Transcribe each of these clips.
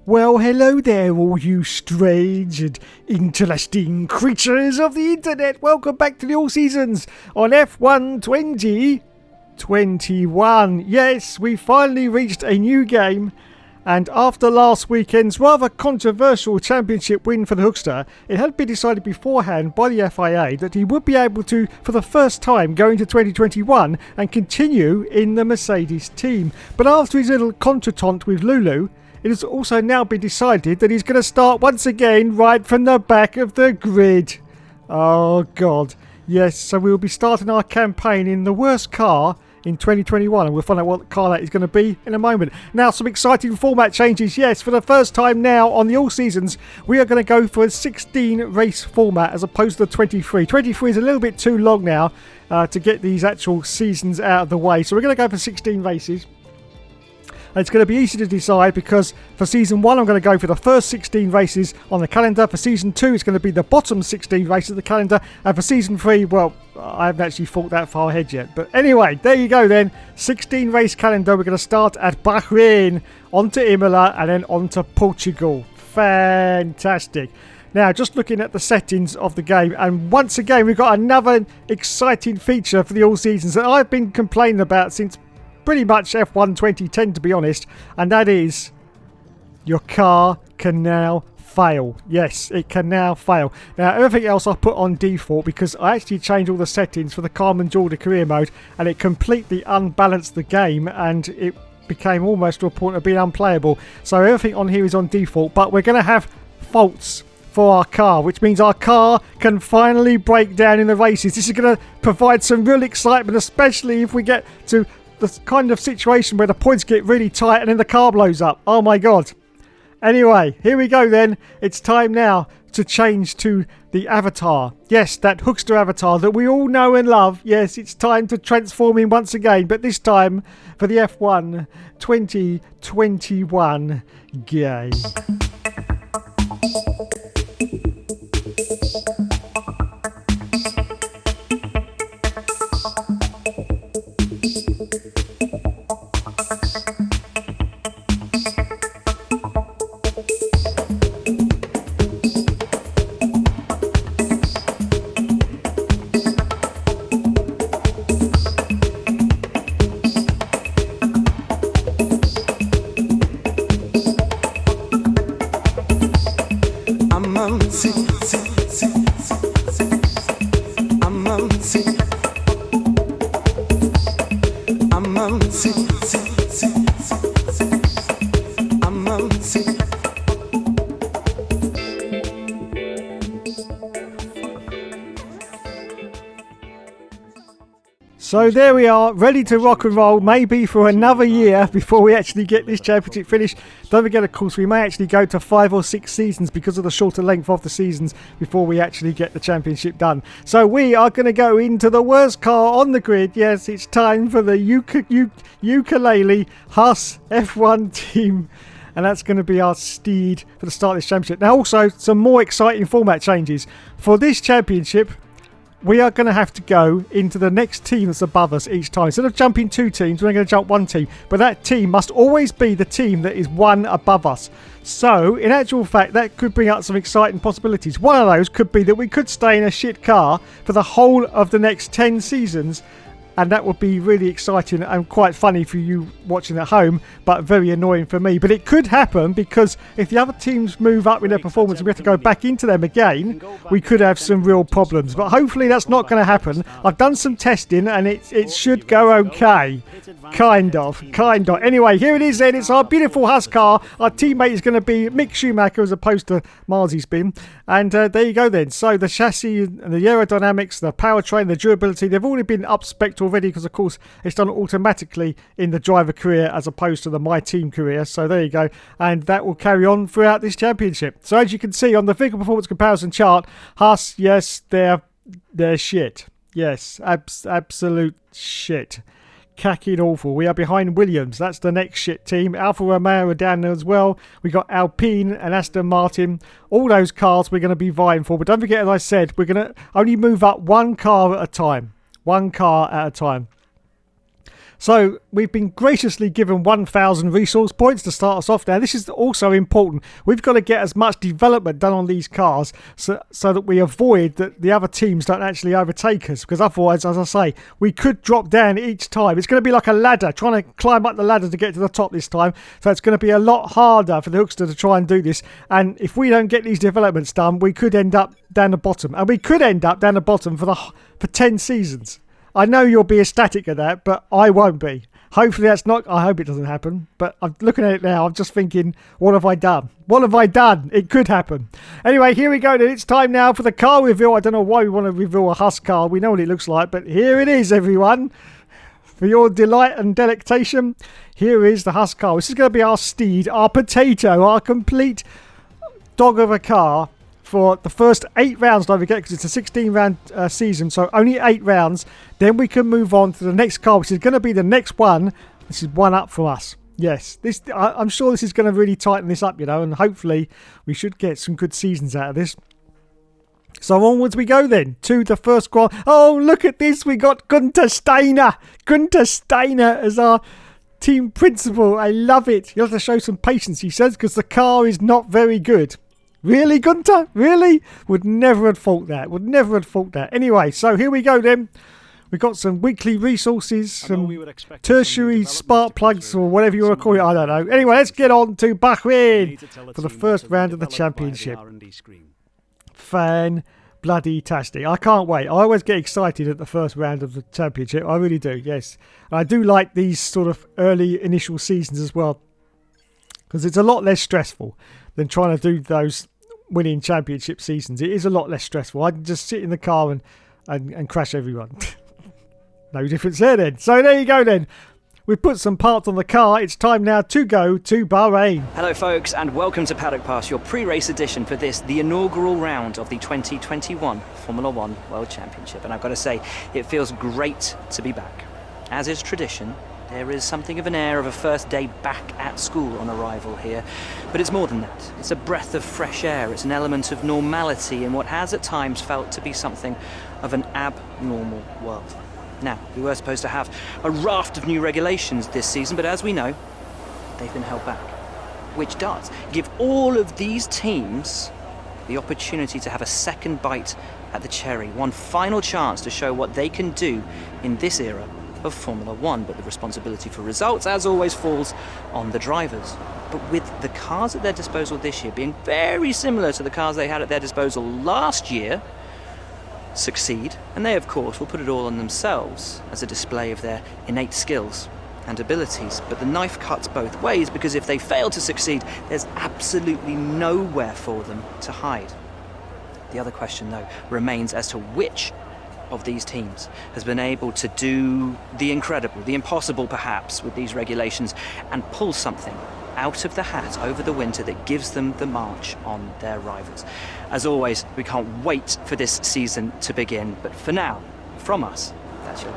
Well, hello there, all you strange and interesting creatures of the internet. Welcome back to the All Seasons on F1 2021. Yes, we finally reached a new game. And after last weekend's rather controversial championship win for the Hookster, it had been decided beforehand by the FIA that he would be able to, for the first time, go into 2021 and continue in the Mercedes team. But after his little contretemps with Lulu, it has also now been decided that he's going to start once again right from the back of the grid. Oh, God. Yes, so we'll be starting our campaign in the worst car in 2021, and we'll find out what car that is going to be in a moment. Now, some exciting format changes. Yes, for the first time now on the All Seasons, we are going to go for a 16 race format as opposed to the 23. 23 is a little bit too long now to get these actual seasons out of the way, so we're going to go for 16 races. It's going to be easy to decide because for Season 1 I'm going to go for the first 16 races on the calendar. For Season 2 it's going to be the bottom 16 races of the calendar. And for Season 3, well, I haven't actually thought that far ahead yet. But anyway, there you go then. 16 race calendar. We're going to start at Bahrain, onto Imola and then onto Portugal. Fantastic. Now, just looking at the settings of the game, and once again we've got another exciting feature for the All Seasons that I've been complaining about since pretty much F1 2010, to be honest, and that is your car can now fail. Yes, it can now fail. Now, everything else I put on default because I actually changed all the settings for the Carmen Jordan career mode, and it completely unbalanced the game, and it became almost to a point of being unplayable. So everything on here is on default, but we're going to have faults for our car, which means our car can finally break down in the races. This is going to provide some real excitement, especially if we get to the kind of situation where the points get really tight and then the car blows up. Oh my God. Anyway, here we go then. It's time now to change to the avatar. Yes, that Hookster avatar that we all know and love. Yes, it's time to transform him once again, but this time for the F1 2021 game. So there we are, ready to rock and roll, maybe for another year before we actually get this championship finished. Don't forget, of course, we may actually go to 5 or 6 seasons because of the shorter length of the seasons before we actually get the championship done. So we are going to go into the worst car on the grid. Yes, it's time for the Ukulele Haas F1 team. And that's going to be our steed for the start of this championship. Now also, some more exciting format changes. For this championship, we are going to have to go into the next team that's above us each time. Instead of jumping 2 teams, we're going to jump 1 team. But that team must always be the team that is 1 above us. So, in actual fact, that could bring up some exciting possibilities. One of those could be that we could stay in a shit car for the whole of the next 10 seasons. And that would be really exciting and quite funny for you watching at home, but very annoying for me. But it could happen because if the other teams move up in their performance and we have to go back into them again, we could have some real problems. But hopefully that's not going to happen. I've done some testing and it should go okay. Kind of. Anyway, here it is then. It's our beautiful Haas car. Our teammate is going to be Mick Schumacher as opposed to Marzy's been. And there you go then. So the chassis and the aerodynamics, the powertrain, the durability, they've already been up-spec'd already because, of course, it's done automatically in the driver career as opposed to the My Team career. So there you go. And that will carry on throughout this championship. So as you can see on the vehicle performance comparison chart, Haas, yes, they're shit. Yes, absolute shit. Cacking awful. We are behind Williams. That's the next shit team. Alfa Romeo are down there as well. We got Alpine and Aston Martin. All those cars we're going to be vying for. But don't forget, as I said, we're going to only move up 1 car at a time. 1 car at a time. So we've been graciously given 1,000 resource points to start us off. Now this is also important. We've got to get as much development done on these cars so that we avoid that the other teams don't actually overtake us, because otherwise, as I say, we could drop down each time. It's going to be like a ladder, trying to climb up the ladder to get to the top this time. So it's going to be a lot harder for the Hookster to try and do this. And if we don't get these developments done, we could end up down the bottom. And we could end up down the bottom for 10 seasons. I know you'll be ecstatic at that, but I won't be. Hopefully that's not... I hope it doesn't happen. But I'm looking at it now. I'm just thinking, what have I done? What have I done? It could happen. Anyway, here we go. It's time now for the car reveal. I don't know why we want to reveal a Husk car. We know what it looks like. But here it is, everyone. For your delight and delectation, here is the Husk car. This is going to be our steed, our potato, our complete dog of a car for the first 8 rounds, don't forget, because it's a 16-round season, so only 8 rounds. Then we can move on to the next car, which is going to be the next one. This is one up from us. Yes, I'm sure this is going to really tighten this up, and hopefully we should get some good seasons out of this. So onwards we go then to the first squad. Oh, look at this. We got Gunther Steiner. Gunther Steiner as our team principal. I love it. You have to show some patience, he says, because the car is not very good. Really, Gunther? Really? Would never have thought that. Would never have thought that. Anyway, so here we go then. We've got some weekly resources, some tertiary spark plugs, or whatever you want to call it. I don't know. Anyway, let's get on to Bahrain for the first round of the championship. Fan-bloody-tastic. I can't wait. I always get excited at the first round of the championship. I really do, yes. And I do like these sort of early initial seasons as well, because it's a lot less stressful than trying to do those winning championship seasons. It is a lot less stressful. I can just sit in the car and crash everyone. No difference there then. So there you go then. We've put some parts on the car. It's time now to go to Bahrain. Hello folks, and welcome to Paddock Pass, your pre-race edition for the inaugural round of the 2021 Formula One World Championship. And I've got to say, it feels great to be back. As is tradition, there is something of an air of a first day back at school on arrival here. But it's more than that. It's a breath of fresh air. It's an element of normality in what has at times felt to be something of an abnormal world. Now, we were supposed to have a raft of new regulations this season, but as we know, they've been held back. Which does give all of these teams the opportunity to have a second bite at the cherry. One final chance to show what they can do in this era of Formula One, but the responsibility for results, as always, falls on the drivers. But with the cars at their disposal this year being very similar to the cars they had at their disposal last year, succeed, and they of course will put it all on themselves as a display of their innate skills and abilities. But the knife cuts both ways, because if they fail to succeed, there's absolutely nowhere for them to hide. The other question though remains as to which of these teams has been able to do the incredible, the impossible perhaps, with these regulations, and pull something out of the hat over the winter that gives them the march on their rivals. As always, we can't wait for this season to begin, but for now, from us, that's your...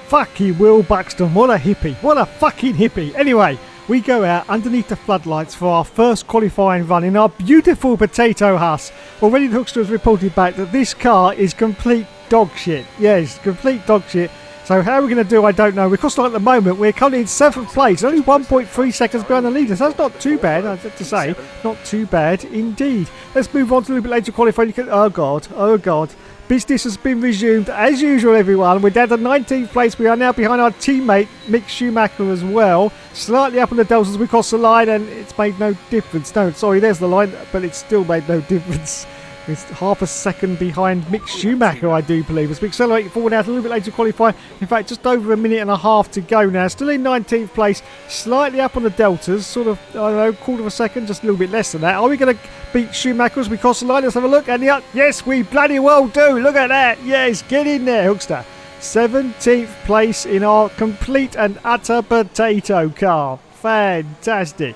Fucking Will Buxton, what a hippie. What a fucking hippie. Anyway, we go out underneath the floodlights for our first qualifying run in our beautiful potato Husk. Already the Hookster has reported back that this car is complete dog shit. Yes, complete dog shit. So how we're going to do, I don't know. Because at the moment, we're currently in 7th place, only 1.3 seconds behind the leaders. That's not too bad, I have to say. Not too bad indeed. Let's move on to a little bit later qualifying. Oh God, oh God. Business has been resumed as usual, everyone. We're down to 19th place. We are now behind our teammate Mick Schumacher as well. Slightly up on the deltas as we cross the line, and it's made no difference. No, sorry, there's the line, but it's still made no difference. It's half a second behind Mick Schumacher, I do believe. As we accelerate forward now, a little bit later qualifying. In fact, just over a minute and a half to go now. Still in 19th place, slightly up on the deltas, sort of, I don't know, quarter of a second, just a little bit less than that. Are we going to beat Schumacher as we cross the line? Let's have a look. And yes, we bloody well do. Look at that. Yes, get in there, Hookster. 17th place in our complete and utter potato car. Fantastic.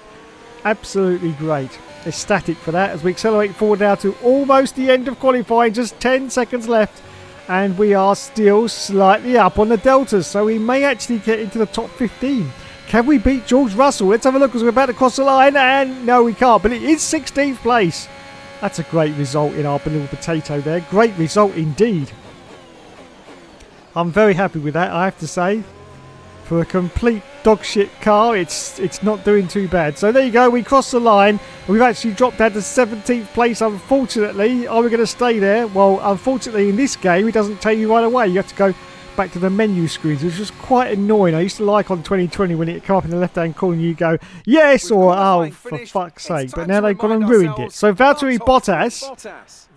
Absolutely great. Ecstatic for that as we accelerate forward now to almost the end of qualifying. Just 10 seconds left. and we are still slightly up on the deltas, so we may actually get into the top 15. Can we beat George Russell? Let's have a look as we're about to cross the line, and no, we can't, but it is 16th place. That's a great result in our little potato there. Great result indeed. I'm very happy with that, I have to say. For a complete dog shit car, it's not doing too bad. So there you go, we crossed the line. We've actually dropped down to 17th place, unfortunately. Are we going to stay there? Well, unfortunately, in this game, it doesn't tell you right away. You have to go back to the menu screens, which was quite annoying. I used to like on 2020 when it came up in the left-hand corner and you go, yes, or oh, for fuck's sake. But now they've gone and ruined it. So Valtteri Bottas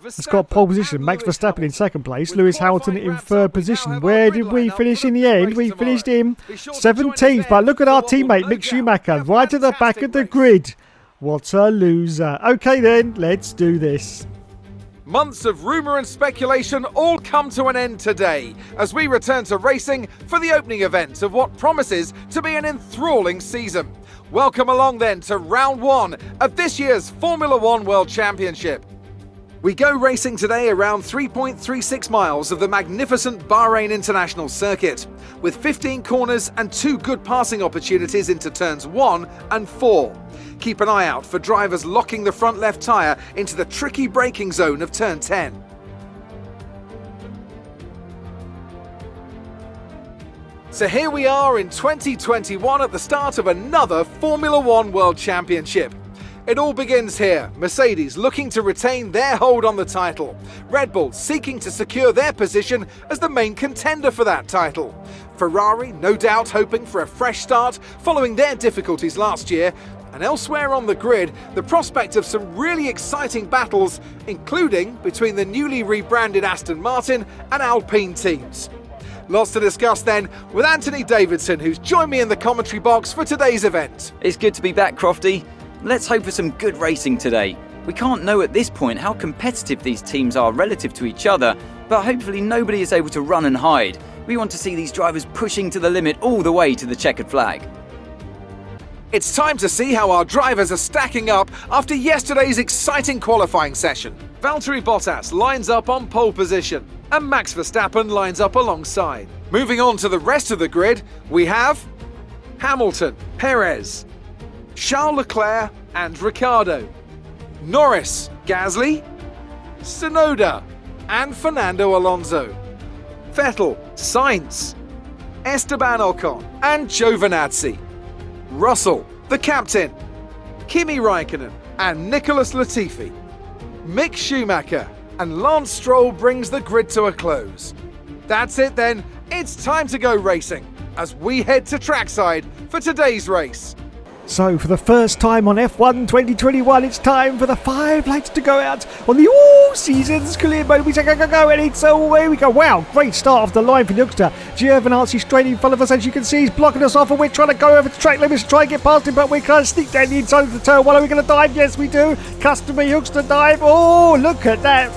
has got pole position. Max Verstappen in second place. Lewis Hamilton in third position. Where did we finish in the end? We finished in 17th. But look at our teammate Mick Schumacher right at the back of the grid. What a loser. Okay then, let's do this. Months of rumour and speculation all come to an end today as we return to racing for the opening event of what promises to be an enthralling season. Welcome along then to round one of this year's Formula One World Championship. We go racing today around 3.36 miles of the magnificent Bahrain International Circuit, with 15 corners and 2 good passing opportunities into turns 1 and 4. Keep an eye out for drivers locking the front left tyre into the tricky braking zone of turn 10. So here we are in 2021 at the start of another Formula One World Championship. It all begins here, Mercedes looking to retain their hold on the title, Red Bull seeking to secure their position as the main contender for that title, Ferrari no doubt hoping for a fresh start following their difficulties last year, and elsewhere on the grid, the prospect of some really exciting battles, including between the newly rebranded Aston Martin and Alpine teams. Lots to discuss then with Anthony Davidson, who's joined me in the commentary box for today's event. It's good to be back, Crofty. Let's hope for some good racing today. We can't know at this point how competitive these teams are relative to each other, but hopefully nobody is able to run and hide. We want to see these drivers pushing to the limit all the way to the checkered flag. It's time to see how our drivers are stacking up after yesterday's exciting qualifying session. Valtteri Bottas lines up on pole position, and Max Verstappen lines up alongside. Moving on to the rest of the grid, we have Hamilton, Perez, Charles Leclerc and Ricciardo, Norris, Gasly, Tsunoda and Fernando Alonso, Vettel, Sainz, Esteban Ocon and Giovinazzi, Russell, the captain, Kimi Raikkonen and Nicholas Latifi, Mick Schumacher and Lance Stroll brings the grid to a close. That's it then, it's time to go racing as we head to trackside for today's race. So for the first time on F1 2021, it's time for the 5 lights to go out on the all seasons clear mode. We say go, and it's away we go. Wow, great start off the line for Youngster. Giovinazzi straight in front of us, as you can see, he's blocking us off, and we're trying to go over the track limits, try and get past him, but we're trying to sneak down the inside of the turn. Well, are we going to dive? Yes, we do. Customary Youngster dive. Oh, look at that.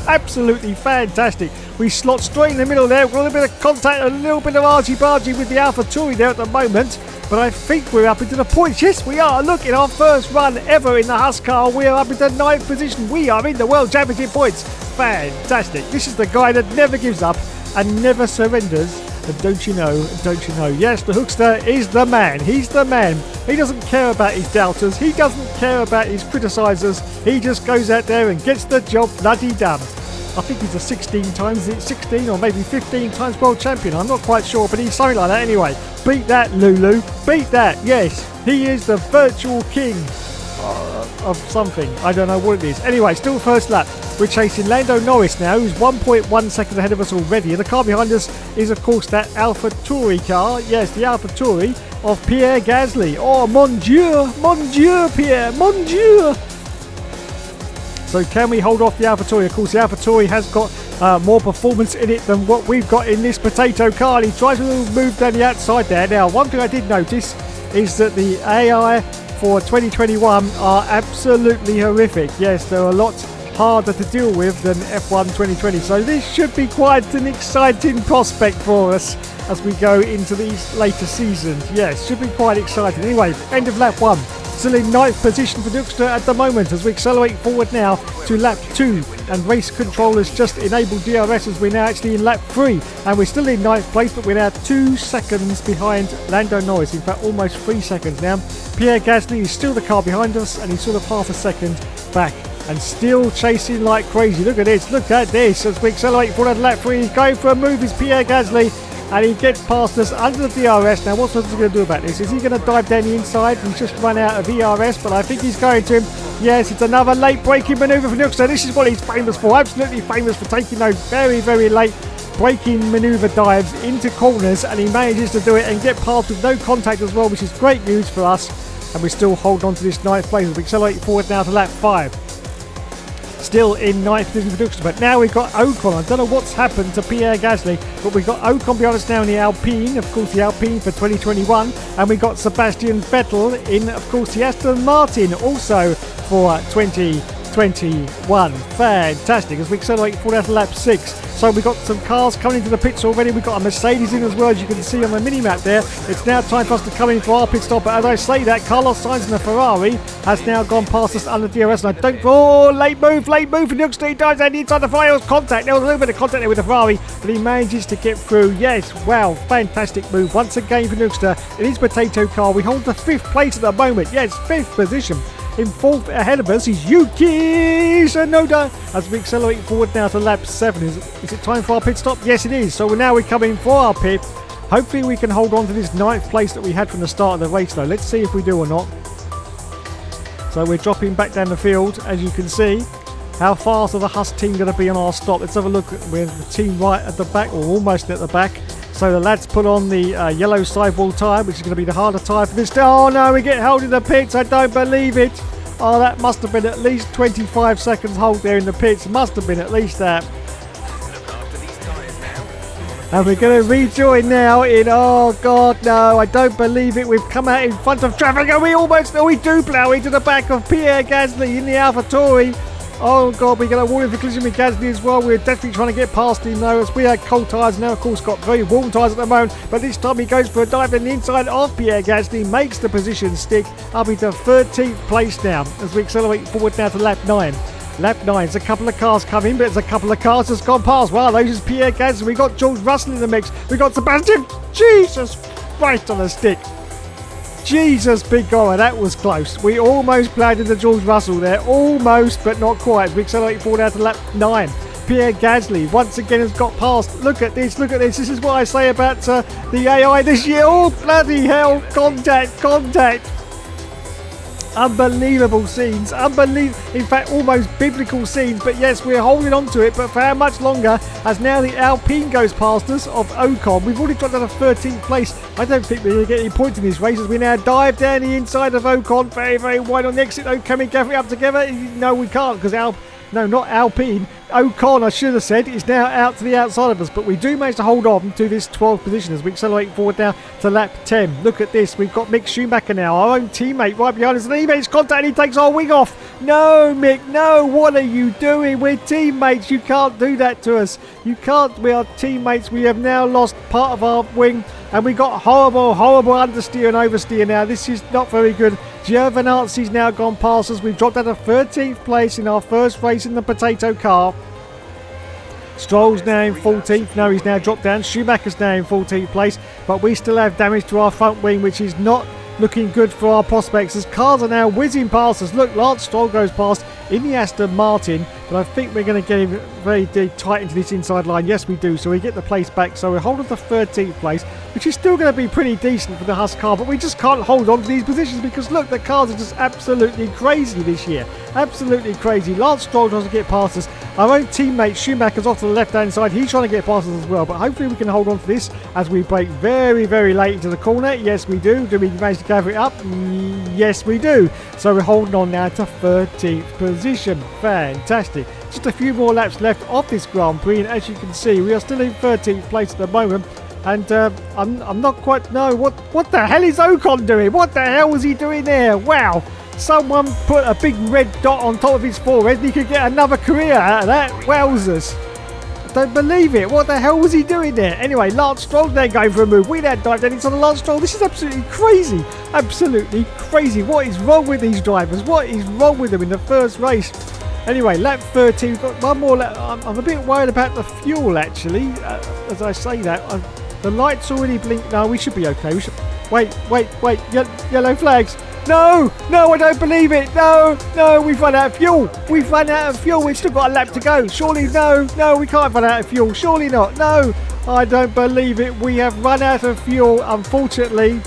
Absolutely fantastic. We slot straight in the middle there. We've got a little bit of contact, a little bit of argy-bargy with the AlphaTauri there at the moment. But I think we're up into the points. Yes, we are. Look, in our first run ever in the Husqvarna, we are up into 9th position. We are in the World Championship points. Fantastic. This is the guy that never gives up and never surrenders. And don't you know, yes, the Hookster is the man. He's the man. He doesn't care about his doubters. He doesn't care about his criticisers. He just goes out there and gets the job bloody done. I think he's a 16 or maybe 15 times world champion. I'm not quite sure, but he's something like that anyway. Beat that, Lulu. Beat that. Yes, he is the virtual king of something. I don't know what it is. Anyway, still first lap. We're chasing Lando Norris now, who's 1.1 seconds ahead of us already. And the car behind us is, of course, that AlphaTauri car. Yes, the AlphaTauri of Pierre Gasly. Oh, mon Dieu, Pierre, mon Dieu. So can we hold off the AlphaTauri? Of course, the AlphaTauri has got more performance in it than what we've got in this potato car. And he tries to move down the outside there. Now, one thing I did notice is that the AI for 2021 are absolutely horrific. Yes, they're a lot harder to deal with than F1 2020. So this should be quite an exciting prospect for us as we go into these later seasons. Yes, should be quite exciting. Anyway, end of lap 1. Still in 9th position for Nuxter at the moment as we accelerate forward now to lap 2, and race control has just enabled DRS as we're now actually in lap 3, and we're still in 9th place, but we're now 2 seconds behind Lando Norris. In fact, almost 3 seconds now. Pierre Gasly is still the car behind us, and he's sort of half a second back and still chasing like crazy. Look at this as we accelerate forward to lap 3. He's going for a move, is Pierre Gasly, and he gets past us under the DRS. Now, what's he going to do about this? Is he going to dive down the inside? He's just run out of ERS, but I think he's going to. Yes, it's another late braking manoeuvre for Nuxter. This is what he's famous for. Absolutely famous for taking those very, very late braking manoeuvre dives into corners, and he manages to do it and get past with no contact as well, which is great news for us. And we still hold on to this 9th place as we accelerate forward now to lap 5. Still in 9th position for Nuxter, but now we've got Ocon. I don't know what's happened to Pierre Gasly, but we've got Ocon behind us now in the Alpine, of course the Alpine for 2021, and we've got Sebastian Vettel in, of course, the Aston Martin also for 2021. Fantastic, as we accelerate forward out to lap 6. So we've got some cars coming into the pits already. We've got a Mercedes in as well, as you can see on the mini-map there. It's now time for us to come in for our pit stop, but as I say that, Carlos Sainz in the Ferrari has now gone past us under DRS, and I don't... Oh, late move for Nuxter. He dives down the inside the Ferrari. There was contact. There was a little bit of contact there with the Ferrari, but he manages to get through. Yes, wow, fantastic move once again for Nuxter. In his potato car, we hold the 5th place at the moment. Yes, 5th position. In 4th ahead of us is Yuki Tsunoda as we accelerate forward now to lap 7. Is it time for our pit stop? Yes, it is. So now we're coming for our pit. Hopefully we can hold on to this 9th place that we had from the start of the race, though. Let's see if we do or not. So we're dropping back down the field, as you can see. How fast are the Haas team going to be on our stop? Let's have a look. We're the team right at the back, or almost at the back. So the lads put on the yellow sidewall tyre, which is going to be the harder tyre for this. Oh no, we get held in the pits. I don't believe it. Oh, that must have been at least 25 seconds hold there in the pits. Must have been at least that. And we're going to rejoin now in... Oh, God, no. I don't believe it. We've come out in front of traffic. And we almost... Oh, we do plough into the back of Pierre Gasly in the AlphaTauri. Oh, God, we're going to warn him for collision with Gasly as well. We're definitely trying to get past him, though, as we had cold tyres. Now, of course, got very warm tyres at the moment. But this time he goes for a dive in the inside of Pierre Gasly, makes the position stick up into 13th place now as we accelerate forward now to lap 9. Lap 9, there's a couple of cars coming, but there's a couple of cars that's gone past. Wow, those is Pierre Gasly. We got George Russell in the mix. We got Sebastian. Jesus Christ on a stick. Jesus, big guy, that was close. We almost played into George Russell there. Almost, but not quite. We accelerate forward out to lap 9. Pierre Gasly once again has got past. Look at this, look at this. This is what I say about the AI this year. Oh, bloody hell. Contact. Unbelievable scenes. In fact, almost biblical scenes. But yes, we're holding on to it. But for how much longer? As now the Alpine goes past us of Ocon. We've already got down to 13th place. I don't think we're going to get any points in this race as we now dive down the inside of Ocon. Very, very wide on the exit. Oh, can we get it up together? No, we can't because No, not Alpine. Ocon, I should have said, is now out to the outside of us. But we do manage to hold on to this 12th position as we accelerate forward now to lap 10. Look at this. We've got Mick Schumacher now, our own teammate right behind us. And he makes contact and he takes our wing off. No, Mick, no. What are you doing? We're teammates. You can't do that to us. You can't. We are teammates. We have now lost part of our wing. And we got horrible understeer and oversteer now. This is not very good. Giovinazzi's now gone past us. We've dropped out of 13th place in our first race in the potato car. Stroll's now in 14th. No, he's now dropped down. Schumacher's now in 14th place. But we still have damage to our front wing, which is not looking good for our prospects as cars are now whizzing past us. Look, Lance Stroll goes past in the Aston Martin, but I think we're going to get him very tight into this inside line. Yes, we do. So we get the place back. So we're holding the 13th place, which is still going to be pretty decent for the Haas car, but we just can't hold on to these positions because look, the cars are just absolutely crazy this year. Absolutely crazy. Lance Stroll tries to get past us. Our own teammate Schumacher's off to the left-hand side. He's trying to get past us as well, but hopefully we can hold on to this as we brake very, very late into the corner. Yes, we do. Do we manage to gather it up? Yes, we do. So we're holding on now to 13th position. Fantastic. Just a few more laps left of this Grand Prix, and as you can see, we are still in 13th place at the moment. And I'm not quite... No, what the hell is Ocon doing? What the hell was he doing there? Wow. Someone put a big red dot on top of his forehead and he could get another career out of that. Wowzers. Don't believe it. What the hell was he doing there? Anyway, Lance Stroll then going for a move. We now dived in on the Lance Stroll. This is absolutely crazy. Absolutely crazy. What is wrong with these drivers? What is wrong with them in the first race? Anyway, lap 13. We've got one more lap. I'm a bit worried about the fuel, actually. As I say that, the lights already blink. No, we should be okay. We should. Wait. Yellow flags. No, I don't believe it. No, we've run out of fuel. We've still got a lap to go. Surely, no, we can't run out of fuel. Surely not. No, I don't believe it. We have run out of fuel, unfortunately.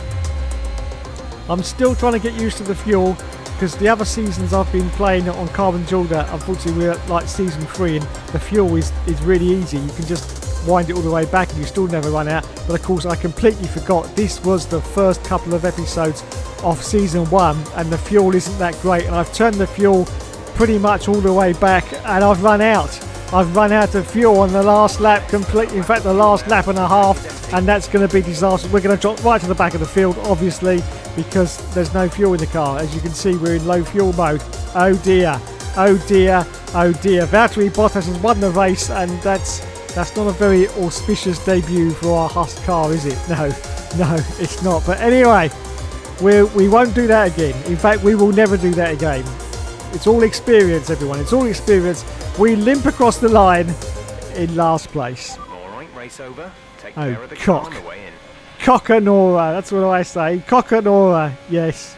I'm still trying to get used to the fuel because the other seasons I've been playing on Carbon Jordan, unfortunately, we're at like season 3 and the fuel is really easy. You can just wind it all the way back and you still never run out. But of course, I completely forgot this was the first couple of episodes of season 1 and the fuel isn't that great, and I've turned the fuel pretty much all the way back and I've run out of fuel on the last lap completely. In fact, the last lap and a half, and that's going to be disastrous. We're going to drop right to the back of the field, obviously, because there's no fuel in the car. As you can see, we're in low fuel mode. Oh dear. Valtteri Bottas has won the race, and that's not a very auspicious debut for our Hust car, is it? No, it's not. But anyway, we won't do that again. In fact, we will never do that again. It's all experience, everyone. It's all experience. We limp across the line in last place. All right, race over. Take Oh, care of the car cock. on the way in. Cockanora, that's what I say. Cockanora, yes.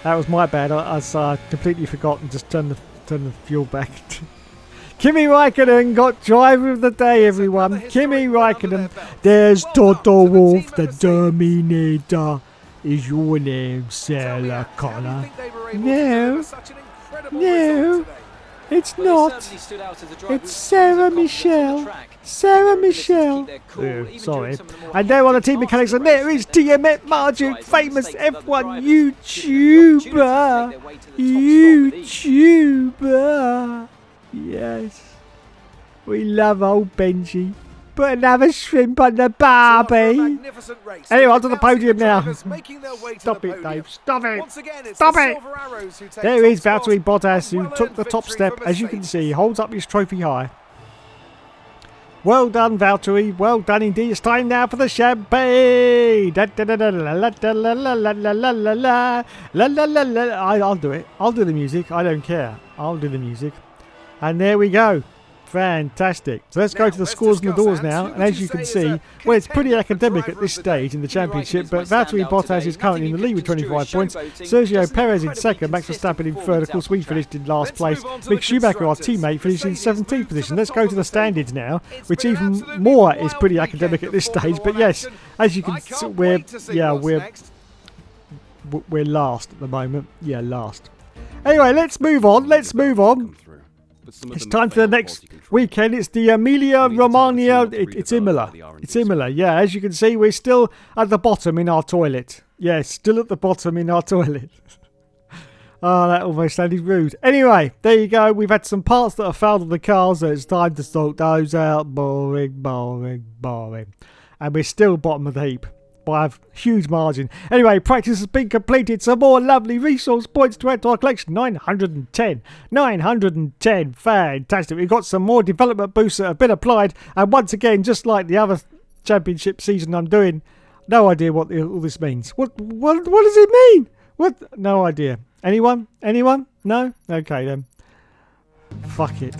That was my bad. I completely forgot and just turned the fuel back. Kimi Raikkonen got driver of the day, everyone. Kimi Raikkonen. There's Toto Wolff, the Terminator. Is your name Sarah Connor? No, it's not. It's Sarah Michelle. Sarah Michelle. Sorry. And there on the team mechanics, and there is TMF Marju, famous F1 YouTuber. Yes. We love old Benji. Put another shrimp on the barbie. Anyway, onto the podium now. Stop it, Dave. Stop it. Stop it. There is Valtteri Bottas, who took the top step. As you can see, holds up his trophy high. Well done, Valtteri. Well done indeed. It's time now for the champagne. I'll do it. I'll do the music. I don't care. I'll do the music. And there we go. Fantastic. So let's go to the scores and the doors now. And as you can see, well, it's pretty academic at this stage in the championship, but Valtteri Bottas is currently in the lead with 25 points. Sergio Perez in second, Max Verstappen in third. Of course, we finished in last place. Mick Schumacher, our teammate, finished in 17th position. Let's go to the standings now, which even more is pretty academic at this stage. But yes, as you can see, we're last at the moment. Yeah, last. Anyway, let's move on. It's time for the next weekend. It's the Emilia Romagna. It's Imola. It's Imola. Yeah, as you can see, we're still at the bottom in our toilet. Yes, still at the bottom in our toilet. Oh, that almost sounded rude. Anyway, there you go. We've had some parts that have failed on the cars, so it's time to sort those out. Boring. And we're still bottom of the heap by a huge margin. Anyway, practice has been completed. Some more lovely resource points to add to our collection. 910. Fantastic. We've got some more development boosts that have been applied. And once again, just like the other championship season I'm doing, no idea what all this means. What does it mean? What? No idea. Anyone? No? Okay then. Fuck it.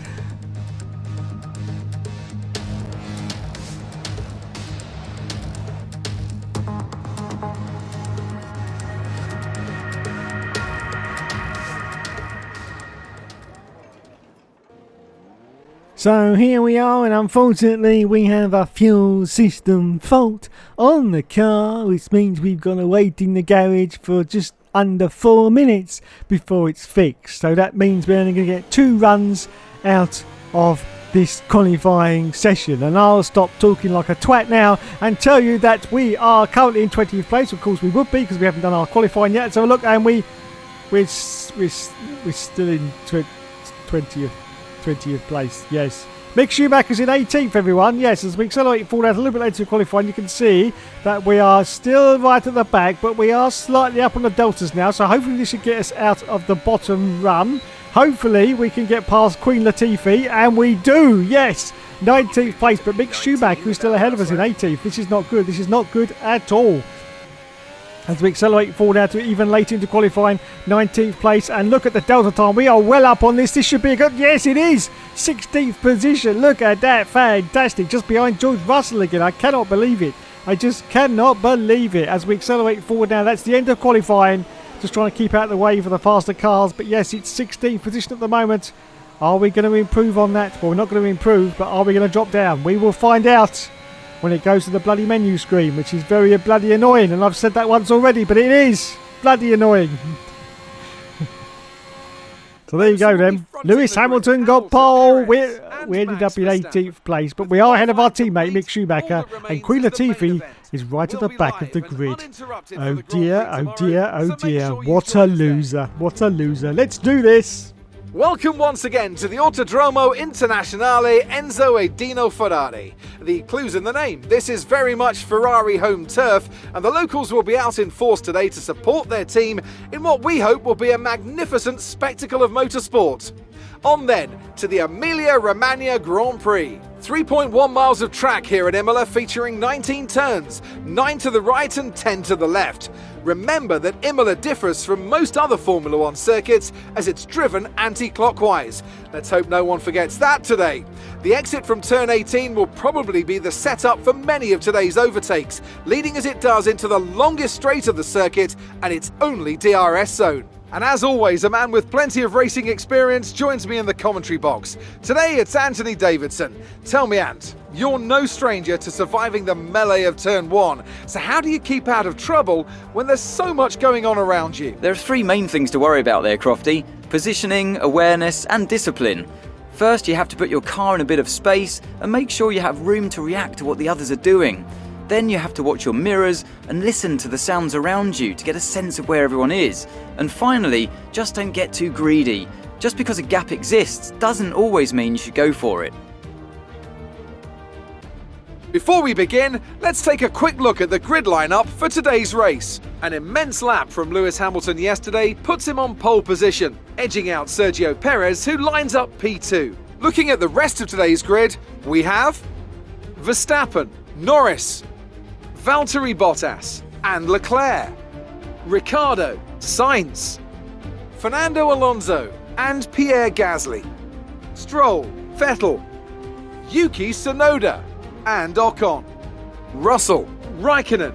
So here we are, and unfortunately we have a fuel system fault on the car, which means we've got to wait in the garage for just under 4 minutes before it's fixed. So that means we're only going to get 2 runs out of this qualifying session. And I'll stop talking like a twat now and tell you that we are currently in 20th place. Of course we would be, because we haven't done our qualifying yet. So look, and we're still in 20th place, yes. Mick Schumacher's in 18th, everyone. Yes, as we accelerate forward out a little bit later to qualifying, you can see that we are still right at the back, but we are slightly up on the deltas now, so hopefully this should get us out of the bottom run. Hopefully we can get past Queen Latifi, and we do, yes. 19th place, but Mick Schumacher, who's still ahead of us in 18th. This is not good. This is not good at all. As we accelerate forward now to even later into qualifying, 19th place, and look at the delta time. We are well up on this. This should be a good, yes it is, 16th position. Look at that, fantastic, just behind George Russell again. I cannot believe it. I just cannot believe it. As we accelerate forward now, that's the end of qualifying. Just trying to keep out of the way for the faster cars, but yes, it's 16th position at the moment. Are we going to improve on that? Well, we're not going to improve, but are we going to drop down? We will find out when it goes to the bloody menu screen, which is very bloody annoying, and I've said that once already, but it is bloody annoying. So there you go then. Lewis Hamilton got pole. We ended up in 18th place, but we are ahead of our teammate Mick Schumacher, and Queen Latifah is right at the back of the grid. Oh dear, oh dear, oh dear. What a loser. What a loser. Let's do this. Welcome once again to the Autodromo Internazionale Enzo e Dino Ferrari. The clue's in the name. This is very much Ferrari home turf, and the locals will be out in force today to support their team in what we hope will be a magnificent spectacle of motorsport. On then to the Emilia-Romagna Grand Prix. 3.1 miles of track here at Imola, featuring 19 turns, 9 to the right and 10 to the left. Remember that Imola differs from most other Formula One circuits as it's driven anti-clockwise. Let's hope no one forgets that today. The exit from turn 18 will probably be the setup for many of today's overtakes, leading as it does into the longest straight of the circuit and its only DRS zone. And as always, a man with plenty of racing experience joins me in the commentary box. Today it's Anthony Davidson. Tell me, Ant, you're no stranger to surviving the melee of turn 1. So how do you keep out of trouble when there's so much going on around you? There are three main things to worry about there, Crofty: positioning, awareness, and discipline. First, you have to put your car in a bit of space and make sure you have room to react to what the others are doing. Then you have to watch your mirrors and listen to the sounds around you to get a sense of where everyone is. And finally, just don't get too greedy. Just because a gap exists doesn't always mean you should go for it. Before we begin, let's take a quick look at the grid lineup for today's race. An immense lap from Lewis Hamilton yesterday puts him on pole position, edging out Sergio Perez, who lines up P2. Looking at the rest of today's grid, we have Verstappen, Norris, Valtteri Bottas and Leclerc, Ricciardo, Sainz, Fernando Alonso and Pierre Gasly, Stroll, Vettel, Yuki Tsunoda and Ocon, Russell, Raikkonen,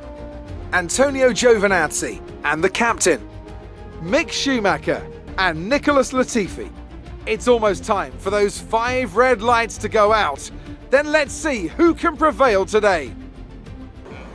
Antonio Giovinazzi and the captain, Mick Schumacher and Nicholas Latifi. It's almost time for those 5 red lights to go out. Then let's see who can prevail today.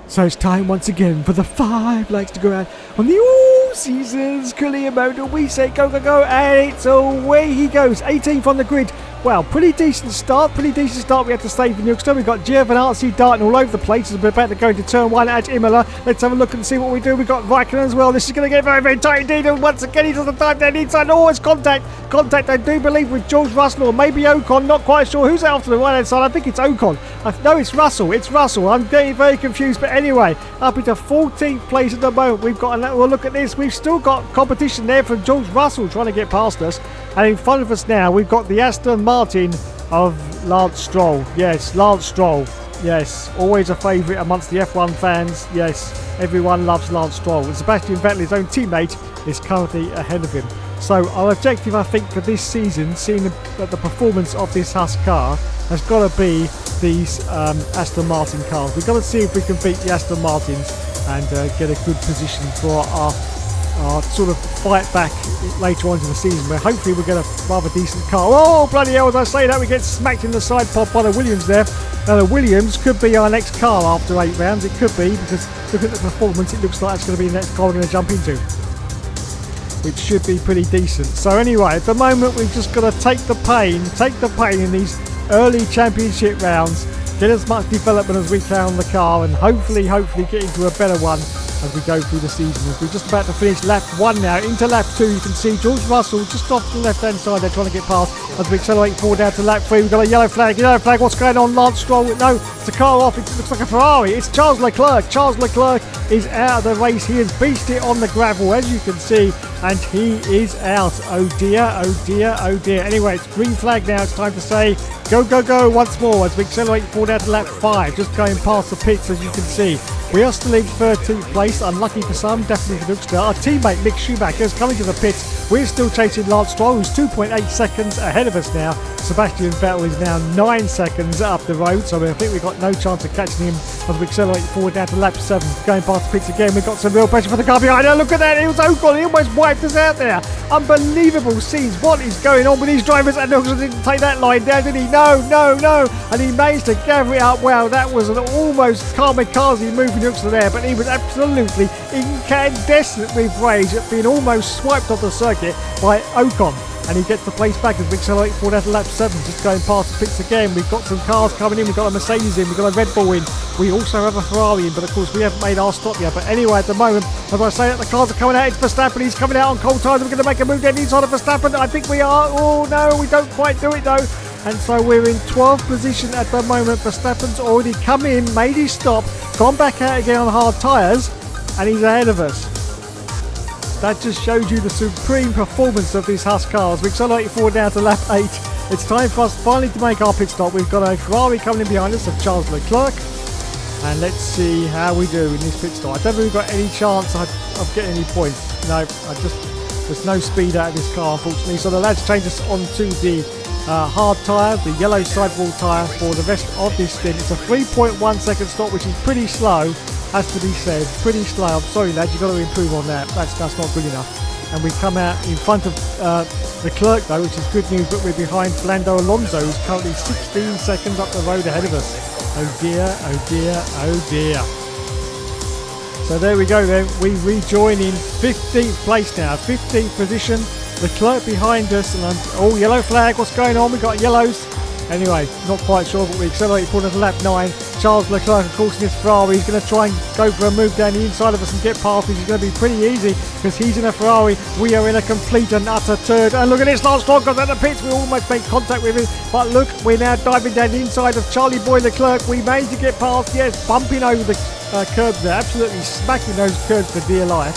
So it's time once again for the 5 lights to go out on the all-seasons career mode. We say go, go, go, and it's away he goes. 18th on the grid. Well, pretty decent start. We had to save in Houston. We've got Giovinazzi darting all over the place as we're about to go into turn 1 at Imola. Let's have a look and see what we do. We've got Raikkonen as well. This is going to get very, very tight indeed. And once again, he doesn't dive down inside. Oh, it's contact. Contact, I do believe, with George Russell or maybe Ocon. Not quite sure who's out to the right-hand side. I think it's Ocon. No, it's Russell. It's Russell. I'm getting very confused. But anyway, up into 14th place at the moment. We've got a little look at this. We've still got competition there from George Russell trying to get past us. And in front of us now, we've got the Aston Martin of Lance Stroll. Yes, Lance Stroll. Yes, always a favourite amongst the F1 fans. Yes, everyone loves Lance Stroll. And Sebastian Vettel, his own teammate, is currently ahead of him. So our objective, I think, for this season, seeing that the performance of this Haas car, has got to be these Aston Martin cars. We've got to see if we can beat the Aston Martins and get a good position for our sort of fight back later on in the season, where hopefully we'll get a rather decent car. Oh, bloody hell, as I say that, we get smacked in the side pod by the Williams there. Now the Williams could be our next car after 8 rounds. It could be, because looking at the performance, it looks like it's going to be the next car we're going to jump into, which should be pretty decent. So anyway, at the moment we've just got to take the pain in these early championship rounds, get as much development as we can on the car, and hopefully get into a better one as we go through the season. As we're just about to finish lap 1 now, into lap 2, you can see George Russell just off the left hand side there trying to get past. As we accelerate forward down to lap 3, we've got a yellow flag, what's going on? Lance Stroll, no, it's a car off, it looks like a Ferrari, it's Charles Leclerc is out of the race. He has beached it on the gravel, as you can see, and he is out. Oh dear, oh dear, oh dear. Anyway, it's green flag now. It's time to say go, go, go once more as we accelerate forward out to lap 5. Just going past the pits, as you can see. We are still in 13th place. Unlucky for some, definitely for Hoekstra. Our teammate Mick Schumacher is coming to the pits. We're still chasing Lance Stroll, who's 2.8 seconds ahead of us now. Sebastian Vettel is now 9 seconds up the road, so I think we've got no chance of catching him as we accelerate forward down to lap 7. Going past the pits again, we've got some real pressure for the car behind her. Look at that, it was Ocon, he almost wiped us out there. Unbelievable scenes. What is going on with these drivers? And Ocon didn't take that line down, did he? No, no, no. And he managed to gather it up well. That was an almost kamikaze move in Hoekstra there, but he was absolutely incandescent with rage at being almost swiped off the circuit by Ocon. And he gets the place back as we accelerate forward out to lap 7, just going past the pits again. We've got some cars coming in, we've got a Mercedes in, we've got a Red Bull in, we also have a Ferrari in, but of course we haven't made our stop yet. But anyway, at the moment, as I say, the cars are coming out. It's Verstappen, he's coming out on cold tyres. We're going to make a move down the inside of Verstappen. I think we are. Oh no, we don't quite do it though. And so we're in 12th position at the moment. Verstappen's already come in, made his stop, gone back out again on hard tyres, and he's ahead of us. That just shows you the supreme performance of these Haas cars. We accelerate forward now to lap 8. It's time for us finally to make our pit stop. We've got a Ferrari coming in behind us of Charles Leclerc. And let's see how we do in this pit stop. I don't think we've got any chance of getting any points. No, there's no speed out of this car, unfortunately. So the lads change us onto the hard tyre, the yellow sidewall tyre for the rest of this stint. It's a 3.1 second stop, which is pretty slow. Has to be said, pretty slow. I'm sorry lads, you've got to improve on that. That's not good enough. And we've come out in front of Leclerc though, which is good news, but we're behind Fernando Alonso, who's currently 16 seconds up the road ahead of us. Oh dear, oh dear, oh dear. So there we go then, we rejoin in 15th place now, 15th position. Leclerc behind us, and oh, yellow flag, what's going on? We've got yellows. Anyway, not quite sure, but we accelerate forward to lap 9. Charles Leclerc, of course, in his Ferrari, he's going to try and go for a move down the inside of us and get past us. It's going to be pretty easy because he's in a Ferrari. We are in a complete and utter turd. And look at this, Lance Stroll goes out the pits. We almost made contact with him. But look, we're now diving down the inside of Charlie Boy Leclerc. We managed to get past, yes, bumping over the curbs there, absolutely smacking those curbs for dear life.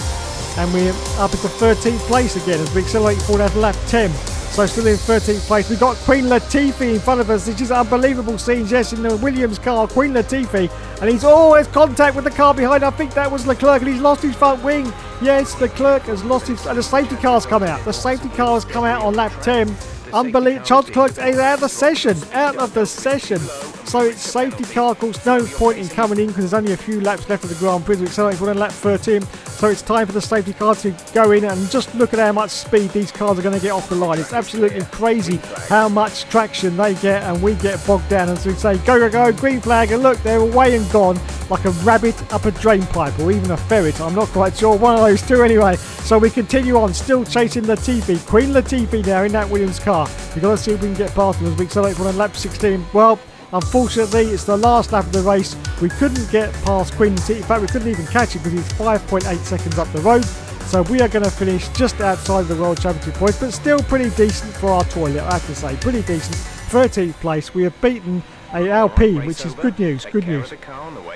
And we're up into 13th place again as we accelerate forward out to lap 10. So still in 13th place. We've got Queen Latifah in front of us. It's just unbelievable scenes. Yes, in the Williams car, Queen Latifah. And he's always contact with the car behind. I think that was Leclerc, and he's lost his front wing. Yes, Leclerc has lost his... And the safety car's come out. The safety car has come out on lap 10. Unbelievable. Charles Leclerc is out of the session. Out of the session. So it's safety car, of course, no point in coming in because there's only a few laps left of the Grand Prix. We accelerate for lap 13. So it's time for the safety car to go in and just look at how much speed these cars are going to get off the line. It's absolutely crazy how much traction they get and we get bogged down. And so we say, go, go, go, green flag. And look, they're away and gone like a rabbit up a drain pipe or even a ferret. I'm not quite sure. One of those two anyway. So we continue on, still chasing Latifi. Queen Latifi now in that Williams car. We've got to see if we can get past them as we accelerate for lap 16. Well, unfortunately, it's the last lap of the race. We couldn't get past Queen Latifah. In fact, we couldn't even catch it because he's 5.8 seconds up the road. So we are going to finish just outside the World Championship points, but still pretty decent for our toilet, I have to say. Pretty decent. 13th place. We have beaten a Alpine, which is good news. Good news.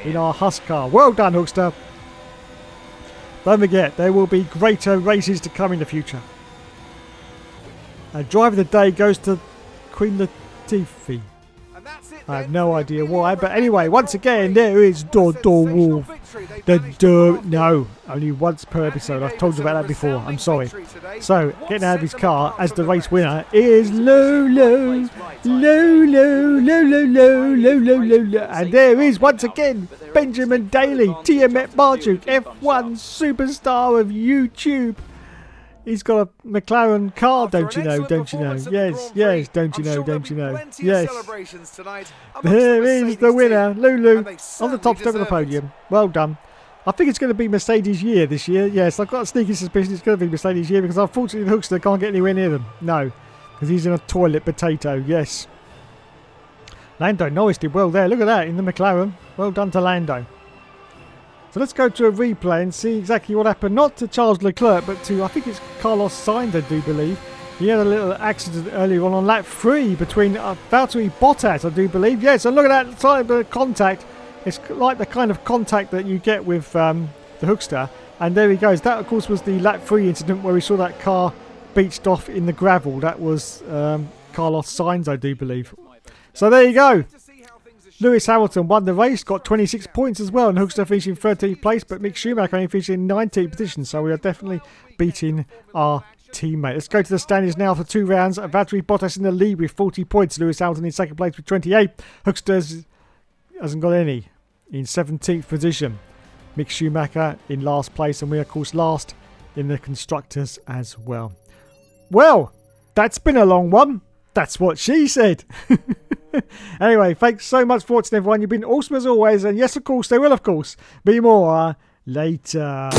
In our Haas car. Well done, Hoekstra. Don't forget, there will be greater races to come in the future. And driver of the day goes to Queen Latifah. I have no idea why, but anyway, once again, there is Dodo Wolf. No, only once per episode. I've told you about that before. I'm sorry. So, getting out of his car as the race winner is Lolo. And there is, once again, Benjamin Daly, TMF Marchuk, F1 superstar of YouTube. He's got a McLaren car, don't you know, don't you know? Yes, yes, don't you know, don't you know? Yes. There is the winner, Lulu, on the top step of the podium. Well done. I think it's going to be Mercedes' year this year. Yes, I've got a sneaky suspicion it's going to be Mercedes' year because unfortunately Hoekstra can't get anywhere near them. No, because he's in a toilet potato, yes. Lando Norris did well there. Look at that in the McLaren. Well done to Lando. So let's go to a replay and see exactly what happened. Not to Charles Leclerc, but to, I think it's Carlos Sainz, I do believe. He had a little accident earlier on lap 3 between Valtteri Bottas, I do believe. Yes, and look at that side of the contact. It's like the kind of contact that you get with the Hoekstra. And there he goes. That, of course, was the lap 3 incident where we saw that car beached off in the gravel. That was Carlos Sainz, I do believe. So there you go. Lewis Hamilton won the race, got 26 points as well, and Hoekstra finished in 13th place, but Mick Schumacher only finished in 19th position, so we are definitely beating our teammate. Let's go to the standings now for 2 rounds. Valtteri Bottas in the lead with 40 points, Lewis Hamilton in second place with 28. Hoekstra hasn't got any, in 17th position. Mick Schumacher in last place, and we are, of course, last in the constructors as well. Well, that's been a long one. That's what she said. Anyway, thanks so much for watching, everyone. You've been awesome as always. And yes, of course, there will, of course, be more later.